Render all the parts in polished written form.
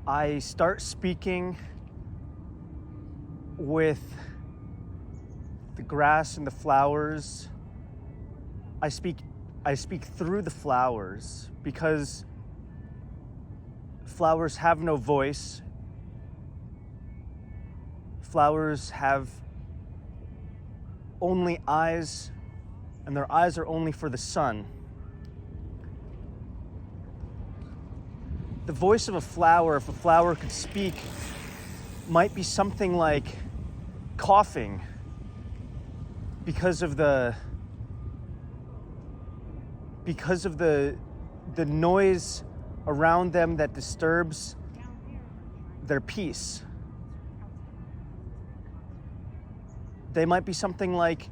I start speaking with the grass and the flowers. I speak through the flowers because flowers have no voice. Flowers have only eyes, and their eyes are only for the sun. The voice of a flower, if a flower could speak, might be something like coughing because of the noise around them that disturbs their peace. They might be something like,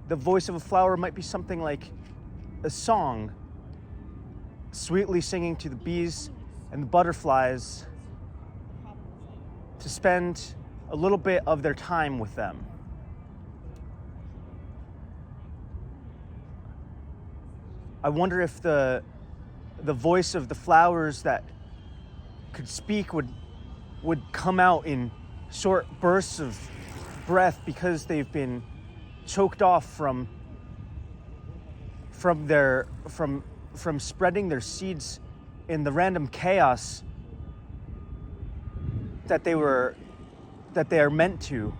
the voice of a flower might be something like a song, sweetly singing to the bees and the butterflies to spend a little bit of their time with them. I wonder if the voice of the flowers that could speak would come out in short bursts of breath because they've been choked off from spreading their seeds in the random chaos that they are meant to,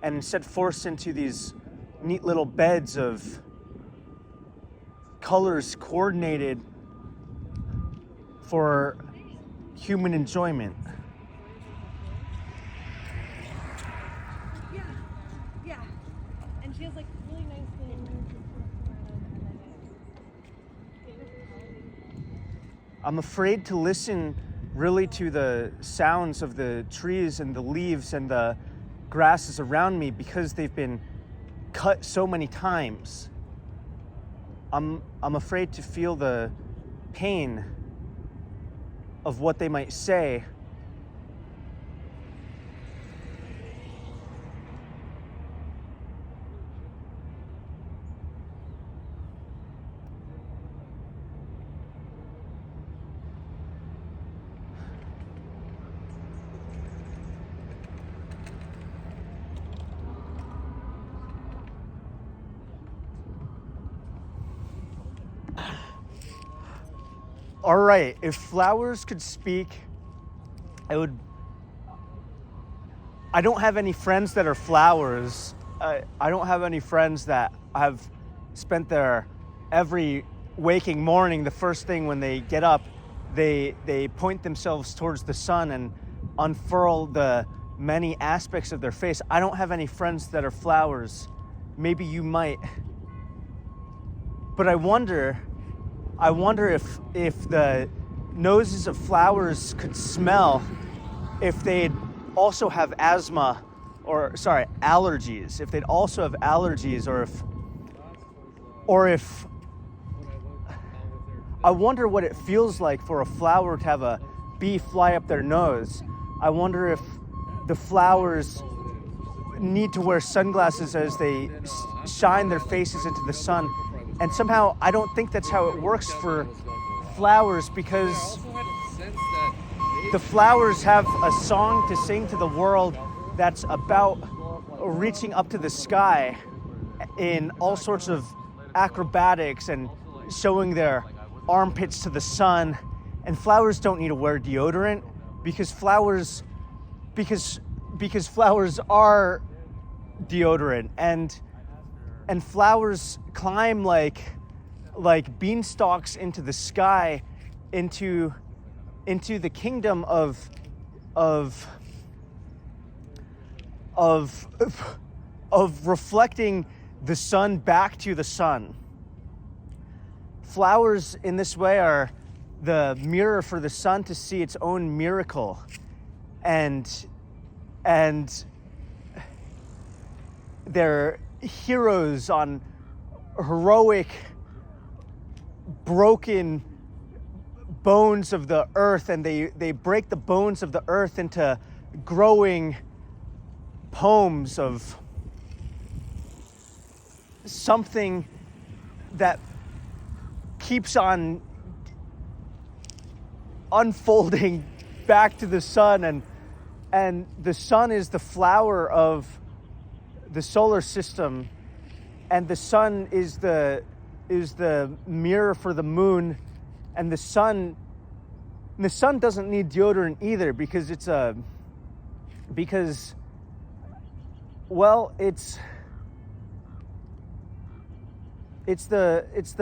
and instead forced into these neat little beds of colors coordinated for human enjoyment. Yeah. And she has like really nice things. I'm afraid to listen really to the sounds of the trees and the leaves and the grasses around me because they've been cut so many times. I'm afraid to feel the pain of what they might say. All right, if flowers could speak, I don't have any friends that are flowers. I don't have any friends that have spent their every waking morning, the first thing when they get up, they point themselves towards the sun and unfurl the many aspects of their face. I don't have any friends that are flowers. Maybe you might. But I wonder if the noses of flowers could smell, if they'd also have asthma, allergies, if they'd also have allergies, or if I wonder what it feels like for a flower to have a bee fly up their nose. I wonder if the flowers need to wear sunglasses as they shine their faces into the sun. And somehow I don't think that's how it works for flowers, because the flowers have a song to sing to the world that's about reaching up to the sky in all sorts of acrobatics and showing their armpits to the sun. And flowers don't need to wear deodorant because flowers are deodorant, and flowers climb like beanstalks into the sky, into the kingdom of reflecting the sun back to the sun. Flowers in this way are the mirror for the sun to see its own miracle, and they're heroes on heroic, broken bones of the earth, and they break the bones of the earth into growing poems of something that keeps on unfolding back to the sun, and the sun is the flower of the solar system, and the sun is the mirror for the moon, and the sun doesn't need deodorant either because it's the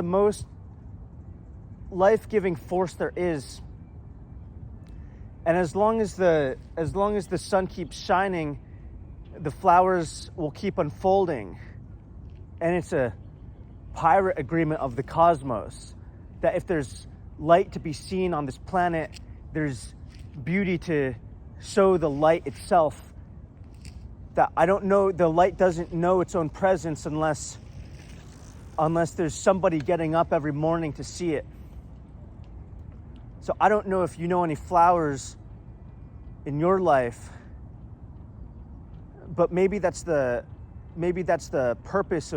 most life-giving force there is. And as long as the sun keeps shining, the flowers will keep unfolding. And it's a pirate agreement of the cosmos that if there's light to be seen on this planet, there's beauty to show the light itself. That I don't know, the light doesn't know its own presence unless there's somebody getting up every morning to see it. So I don't know if you know any flowers in your life, but maybe that's the purpose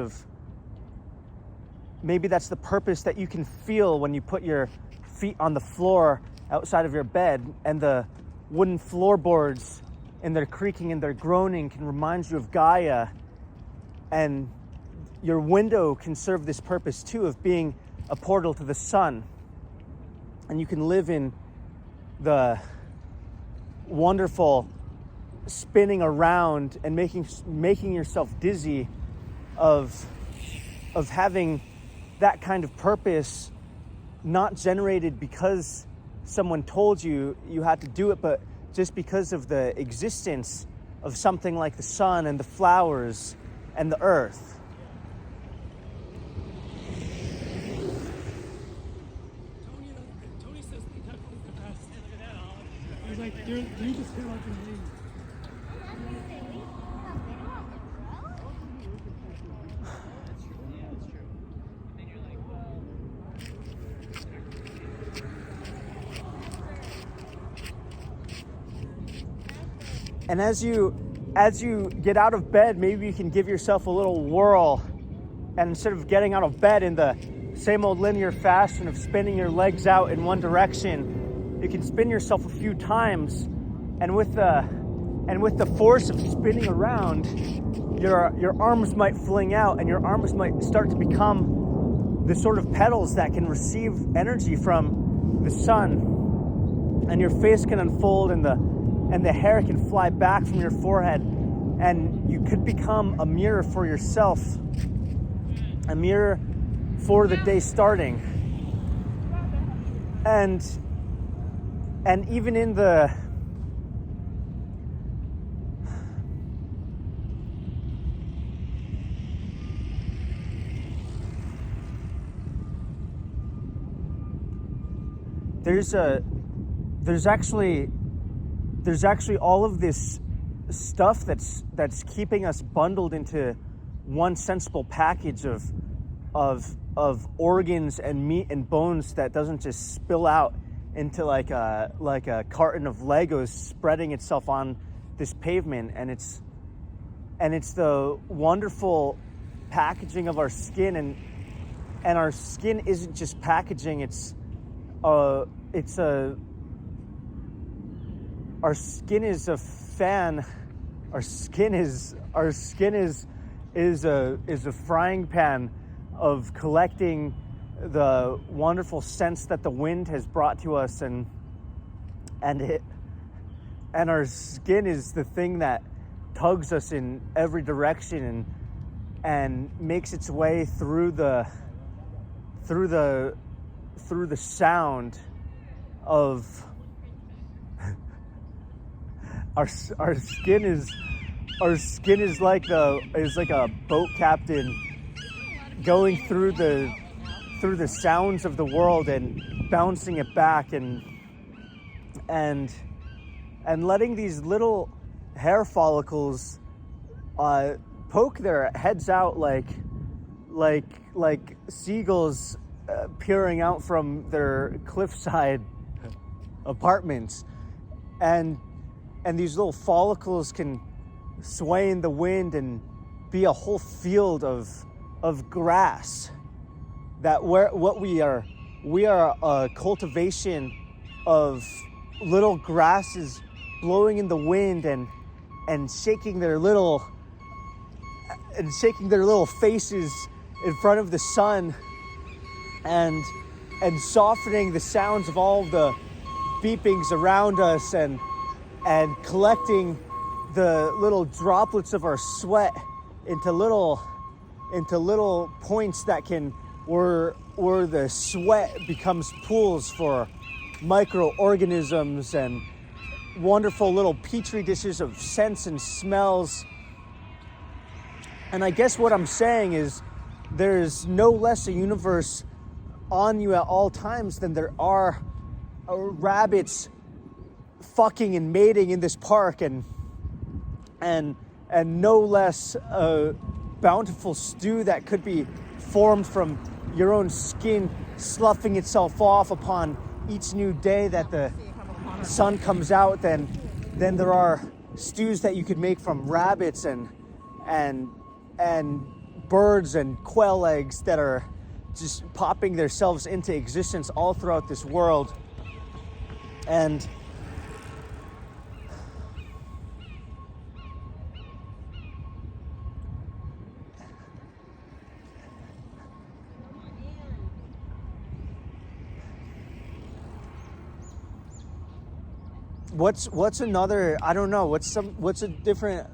that you can feel when you put your feet on the floor outside of your bed, and the wooden floorboards and their creaking and their groaning can remind you of Gaia, and your window can serve this purpose too, of being a portal to the sun. And you can live in the wonderful spinning around and making yourself dizzy of having that kind of purpose, not generated because someone told you had to do it, but just because of the existence of something like the sun and the flowers and the earth. Tony says they have the capacity. Look at that. He's like, you just hit like a name. And as you get out of bed, maybe you can give yourself a little whirl, and instead of getting out of bed in the same old linear fashion of spinning your legs out in one direction, you can spin yourself a few times, and with the force of spinning around, your arms might fling out, and your arms might start to become the sort of petals that can receive energy from the sun, and your face can unfold, and the hair can fly back from your forehead, and you could become a mirror for yourself, a mirror for the day starting. And even in the there's actually all of this stuff that's keeping us bundled into one sensible package of organs and meat and bones that doesn't just spill out into like a carton of Legos spreading itself on this pavement. And it's the wonderful packaging of our skin, and our skin isn't just packaging, our skin is a fan. Our skin is a frying pan of collecting the wonderful scents that the wind has brought to us, and our skin is the thing that tugs us in every direction and makes its way through the sound of our skin is like a boat captain going through the sounds of the world and bouncing it back and letting these little hair follicles poke their heads out like seagulls peering out from their cliffside apartments, and these little follicles can sway in the wind and be a whole field of grass. That we are a cultivation of little grasses blowing in the wind and shaking their little faces in front of the sun, and softening the sounds of all of the beepings around us, and collecting the little droplets of our sweat into little points that can where the sweat becomes pools for microorganisms and wonderful little petri dishes of scents and smells. And I guess what I'm saying is there's no less a universe on you at all times than there are rabbits fucking and mating in this park, and no less a bountiful stew that could be formed from your own skin sloughing itself off upon each new day that the sun comes out than there are stews that you could make from rabbits and birds and quail eggs that are just popping themselves into existence all throughout this world. And what's another, I don't know, what's a different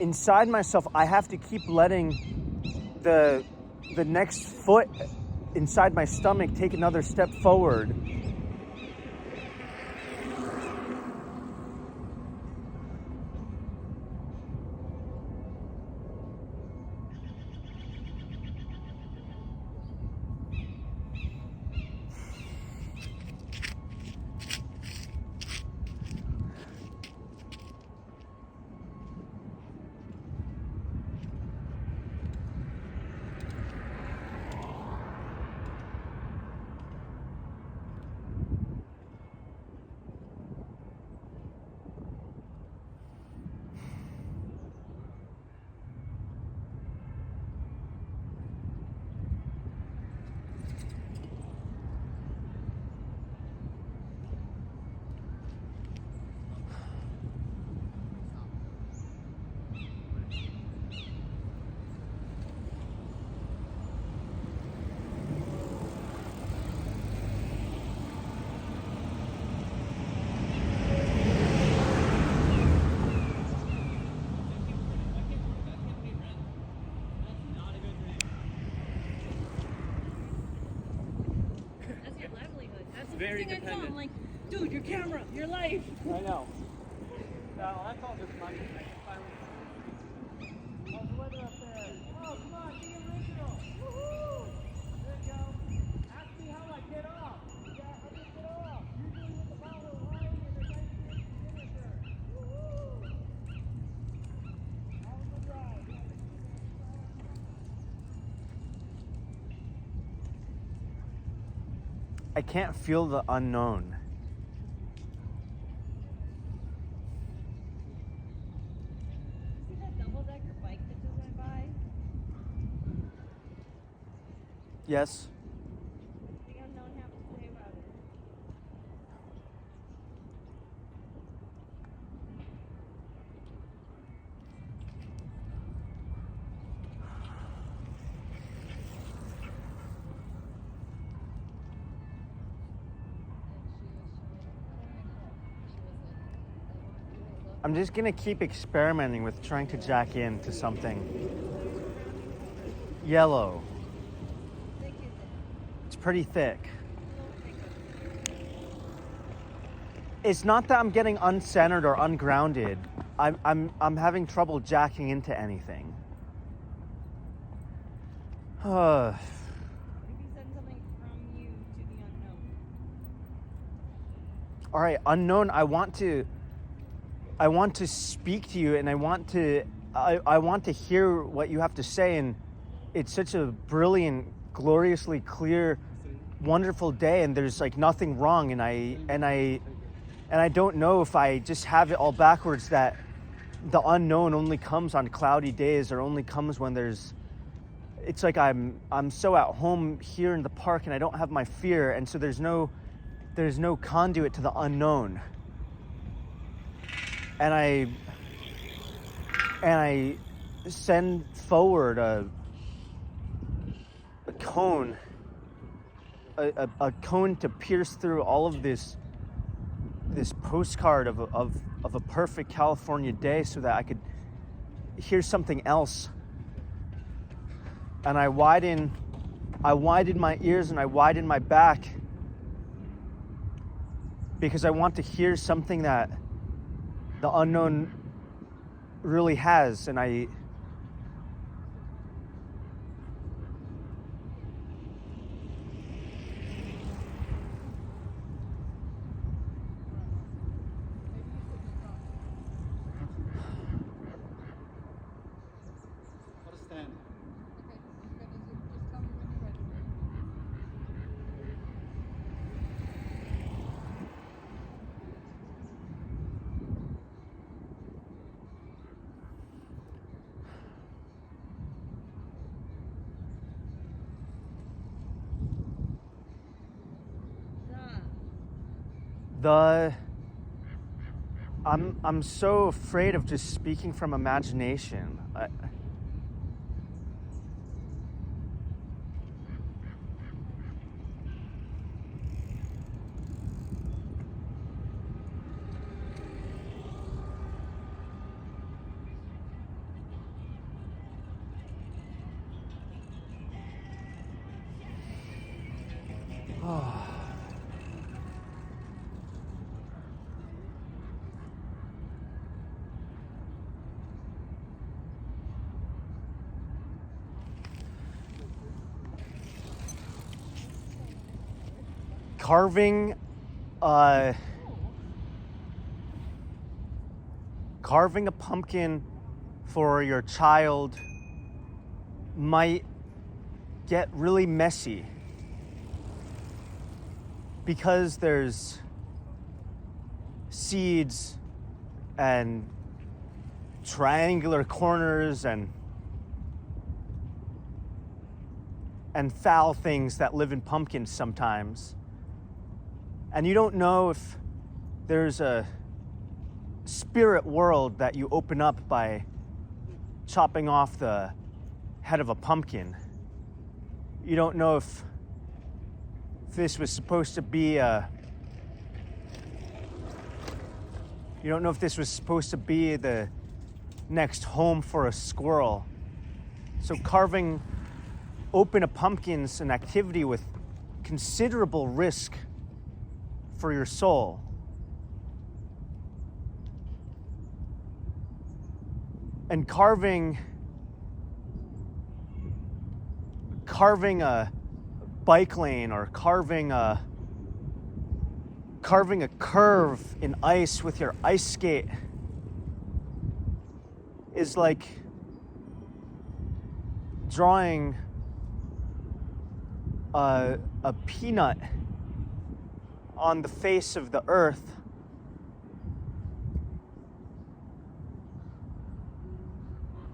inside myself, I have to keep letting the next foot inside my stomach take another step forward. Very dependent. I'm like, dude, your camera, your life. I know. No, that's all just money. How's the weather up there? Oh, come on, be original. Woohoo! There you go. Ask me how I get off. Yeah, how do you get off? Usually with the bottle of wine and a nice big vinegar. Woohoo! How's the drive? I can't feel the unknown. See that double-decker bike that just went by? Yes. The unknown have to say about it. I'm just gonna keep experimenting with trying to jack into something yellow. Thick is it? It's pretty thick. A little thicker. It's not that I'm getting uncentered or ungrounded. I'm having trouble jacking into anything. Maybe send something from you to the unknown. All right, unknown. I want to speak to you, and I want to hear what you have to say. And it's such a brilliant, gloriously clear wonderful day and there's like nothing wrong, and I don't know if I just have it all backwards, that the unknown only comes on cloudy days, or only comes when it's like I'm so at home here in the park and I don't have my fear, and so there's no conduit to the unknown. And I send forward a cone, a cone to pierce through all of this postcard of a perfect California day, so that I could hear something else. And I widen my ears and I widen my back, because I want to hear something that the unknown really has. And I'm so afraid of just speaking from imagination. Carving a pumpkin for your child might get really messy, because there's seeds and triangular corners and foul things that live in pumpkins sometimes. And you don't know if there's a spirit world that you open up by chopping off the head of a pumpkin. You don't know if this was supposed to be the next home for a squirrel. So carving open a pumpkin's an activity with considerable risk for your soul. And carving a bike lane, or carving a curve in ice with your ice skate is like drawing a peanut on the face of the earth.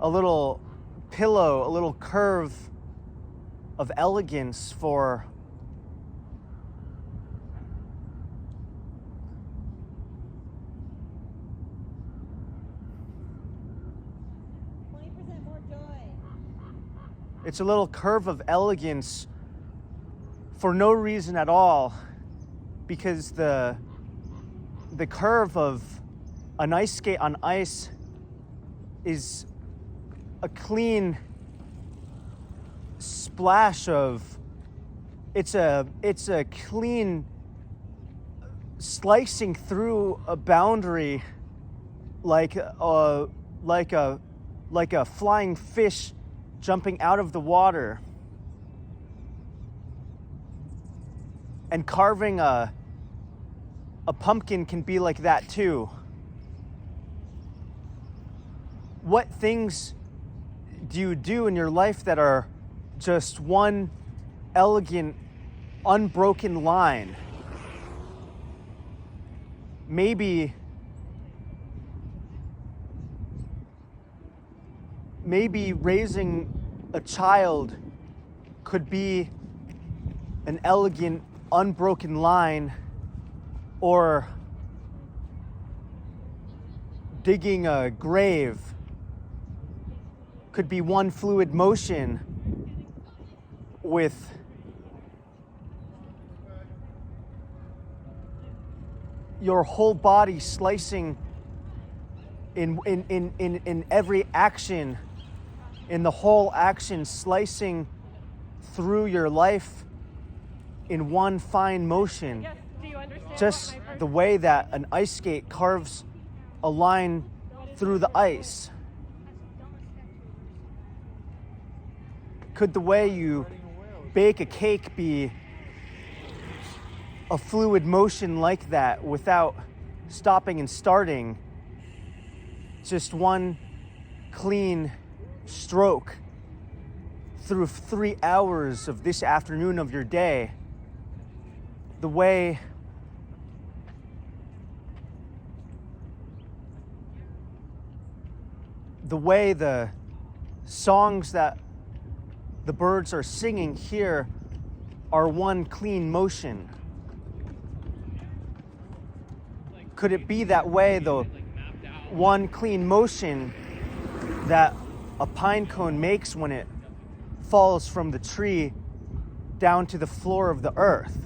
A little pillow, a little curve of elegance for more joy. It's a little curve of elegance for no reason at all, because the curve of an ice skate on ice is a clean splash of, it's a clean slicing through a boundary, like a flying fish jumping out of the water. And carving a pumpkin can be like that too. What things do you do in your life that are just one elegant unbroken line. Maybe raising a child could be an elegant, unbroken line, or digging a grave could be one fluid motion with your whole body slicing in every action, in the whole action, slicing through your life in one fine motion. Yes. Do you understand? Just the way that an ice skate carves a line through the ice. Could the way you bake a cake be a fluid motion like that without stopping and starting? Just one clean stroke through 3 hours of this afternoon of your day. The way the songs that the birds are singing here are one clean motion. Could it be that way, the one clean motion that a pine cone makes when it falls from the tree down to the floor of the earth?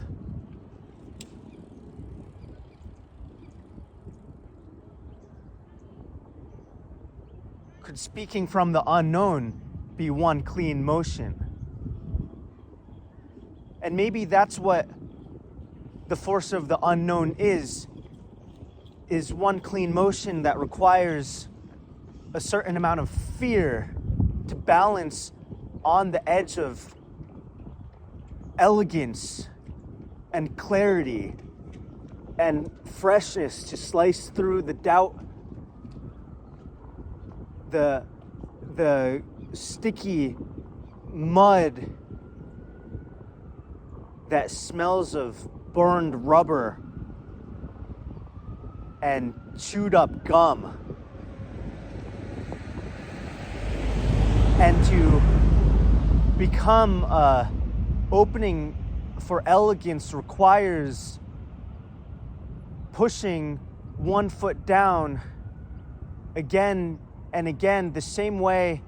Could speaking from the unknown be one clean motion? And maybe that's what the force of the unknown is one clean motion that requires a certain amount of fear to balance on the edge of elegance and clarity and freshness, to slice through the doubt, the sticky mud that smells of burned rubber and chewed up gum, and to become a opening for elegance requires pushing one foot down again and again, the same way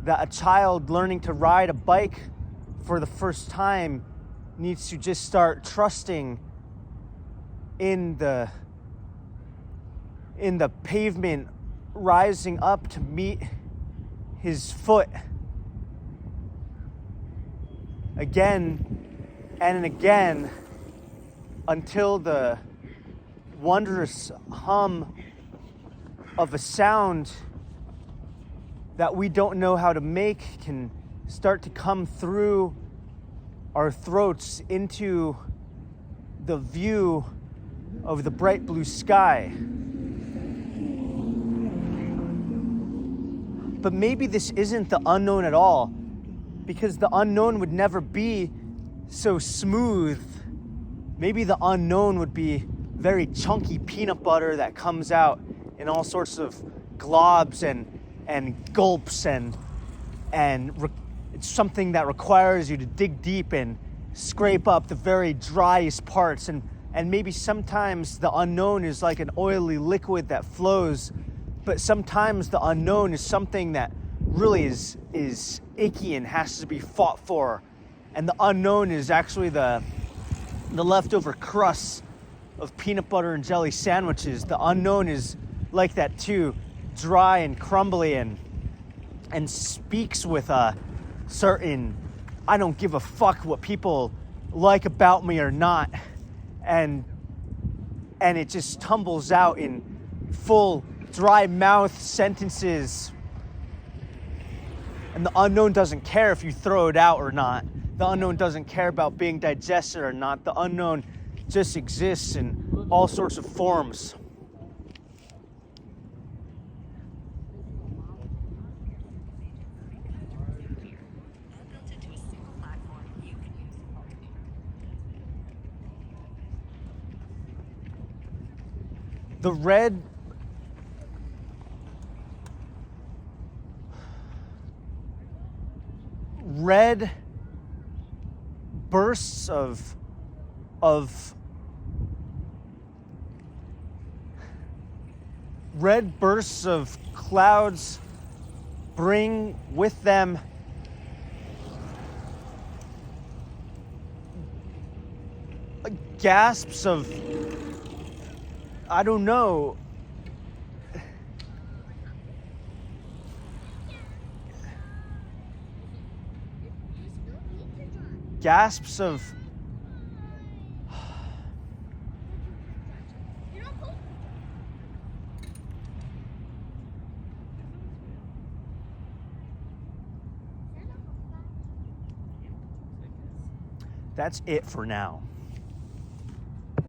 that a child learning to ride a bike for the first time needs to just start trusting in the pavement rising up to meet his foot again and again until the wondrous hum of a sound that we don't know how to make can start to come through our throats into the view of the bright blue sky. But maybe this isn't the unknown at all, because the unknown would never be so smooth. Maybe the unknown would be very chunky peanut butter that comes out in all sorts of globs and gulps, and it's something that requires you to dig deep and scrape up the very driest parts, and maybe sometimes the unknown is like an oily liquid that flows, but sometimes the unknown is something that really is icky and has to be fought for, and the unknown is actually the leftover crusts of peanut butter and jelly sandwiches. The unknown is like that too, dry and crumbly, and speaks with a certain I don't give a fuck what people like about me or not, and it just tumbles out in full dry mouth sentences, and the unknown doesn't care if you throw it out or not. The unknown doesn't care about being digested or not. The unknown just exists in all sorts of forms. the red bursts of red bursts of clouds bring with them gasps of, I don't know, gasps of that's it for now.